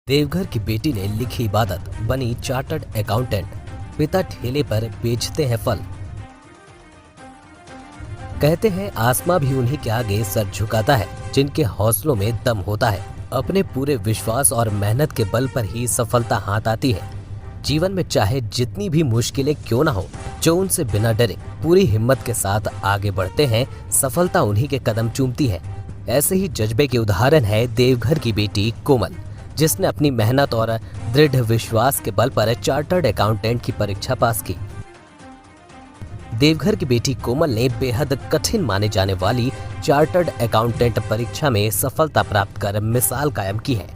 देवघर की बेटी ने लिखी इबादत, बनी चार्टर्ड अकाउंटेंट। पिता ठेले पर बेचते हैं फल। कहते हैं आसमां भी उन्हीं के आगे सर झुकाता है जिनके हौसलों में दम होता है। अपने पूरे विश्वास और मेहनत के बल पर ही सफलता हाथ आती है। जीवन में चाहे जितनी भी मुश्किलें क्यों ना हो, जो उनसे बिना डरे पूरी हिम्मत के साथ आगे बढ़ते हैं, सफलता उन्हीं के कदम चूमती है। ऐसे ही जज्बे के उदाहरण है देवघर की बेटी कोमल, जिसने अपनी मेहनत और दृढ़ विश्वास के बल पर चार्टर्ड अकाउंटेंट की परीक्षा पास की। देवघर की बेटी कोमल ने बेहद कठिन माने जाने वाली चार्टर्ड अकाउंटेंट परीक्षा में सफलता प्राप्त कर मिसाल कायम की है।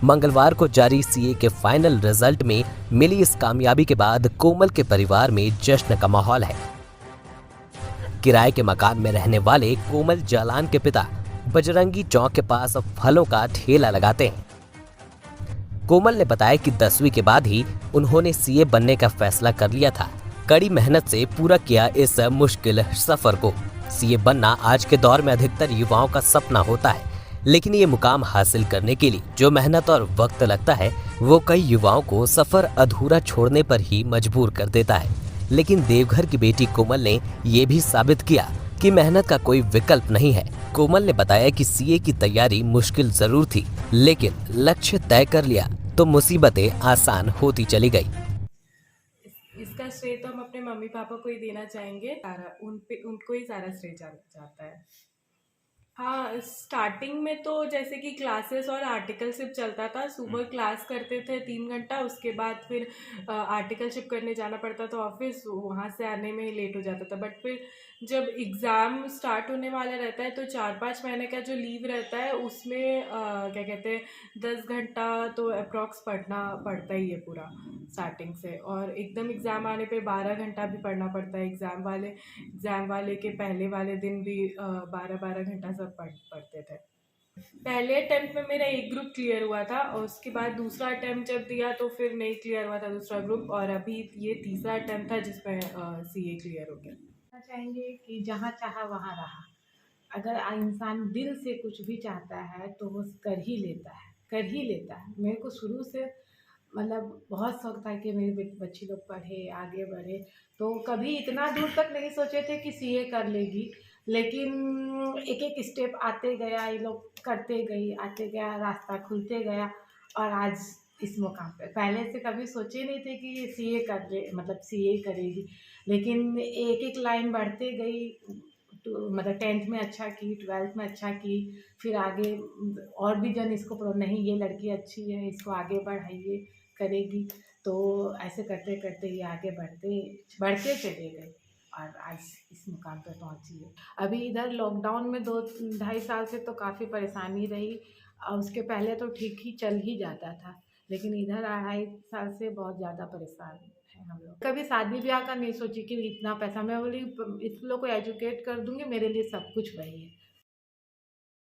मंगलवार को जारी सीए के फाइनल रिजल्ट में मिली इस कामयाबी के बाद कोमल के परिवार में जश्न का माहौल है। किराए के मकान में रहने वाले कोमल जालान के पिता बजरंगी चौक के पास फलों का ठेला लगाते हैं। कोमल ने बताया कि 10वीं के बाद ही उन्होंने सीए बनने का फैसला कर लिया था। कड़ी मेहनत से पूरा किया इस मुश्किल सफर को। सीए बनना आज के दौर में अधिकतर युवाओं का सपना होता है, लेकिन ये मुकाम हासिल करने के लिए जो मेहनत और वक्त लगता है, वो कई युवाओं को सफर अधूरा छोड़ने पर ही मजबूर कर देता है। लेकिन देवघर की बेटी कोमल ने ये भी साबित किया कि मेहनत का कोई विकल्प नहीं है। कोमल ने बताया कि सीए की तैयारी मुश्किल जरूर थी, लेकिन लक्ष्य तय कर लिया तो मुसीबतें आसान होती चली गई। इसका श्रेय तो हम अपने मम्मी पापा को ही देना चाहेंगे। उनको ही सारा श्रेय जाता है। हाँ, स्टार्टिंग में तो जैसे कि क्लासेस और आर्टिकलशिप चलता था। सुबह क्लास करते थे 3 घंटा, उसके बाद फिर आर्टिकलशिप करने जाना पड़ता था ऑफिस। वहाँ से आने में लेट हो जाता था। बट फिर जब एग्ज़ाम स्टार्ट होने वाला रहता है तो 4-5 महीने का जो लीव रहता है उसमें क्या कहते हैं 10 घंटा तो अप्रॉक्स पढ़ना पड़ता ही है पूरा स्टार्टिंग से। और एकदम एग्ज़ाम आने पे 12 घंटा भी पढ़ना पड़ता है। एग्ज़ाम वाले के पहले वाले दिन भी 12-12 घंटा सब पढ़ते थे। पहले अटेम्प्ट में मेरा एक ग्रुप क्लियर हुआ था और उसके बाद दूसरा अटेम्प्ट जब दिया तो फिर नहीं क्लियर हुआ था दूसरा ग्रुप, और अभी ये तीसरा अटेम्प्ट था जिसमें सीए क्लियर हो गया। कहना चाहेंगे कि जहाँ चाहा वहाँ रहा। अगर इंसान दिल से कुछ भी चाहता है तो वो कर ही लेता है। मेरे को शुरू से मतलब बहुत शौक था कि मेरी बच्ची लोग पढ़े आगे बढ़े, तो कभी इतना दूर तक नहीं सोचे थे कि सीए कर लेगी। लेकिन एक एक स्टेप आते गया, ये लोग करते गई, आते गया, रास्ता खुलते गया और आज इस मुकाम पे। पहले से कभी सोचे नहीं थे कि ये सीए कर ले, मतलब सीए करेगी। लेकिन एक एक लाइन बढ़ते गई, तो मतलब 10th में अच्छा की, 12th में अच्छा की, फिर आगे और भी जन इसको नहीं ये लड़की अच्छी है, इसको आगे बढ़ाइए, करेगी। तो ऐसे करते करते ये आगे बढ़ते बढ़ते चले गए और आज इस मुकाम पर पहुंची है। अभी इधर लॉकडाउन में 2-2.5 साल से तो काफ़ी परेशानी रही और उसके पहले तो ठीक ही चल ही जाता था, लेकिन इधर 2.5 साल से बहुत ज़्यादा परेशान है हम लोग। कभी शादी ब्याह का नहीं सोची कि इतना पैसा, मैं बोली इस लोग को एजुकेट कर दूंगी, मेरे लिए सब कुछ वही है।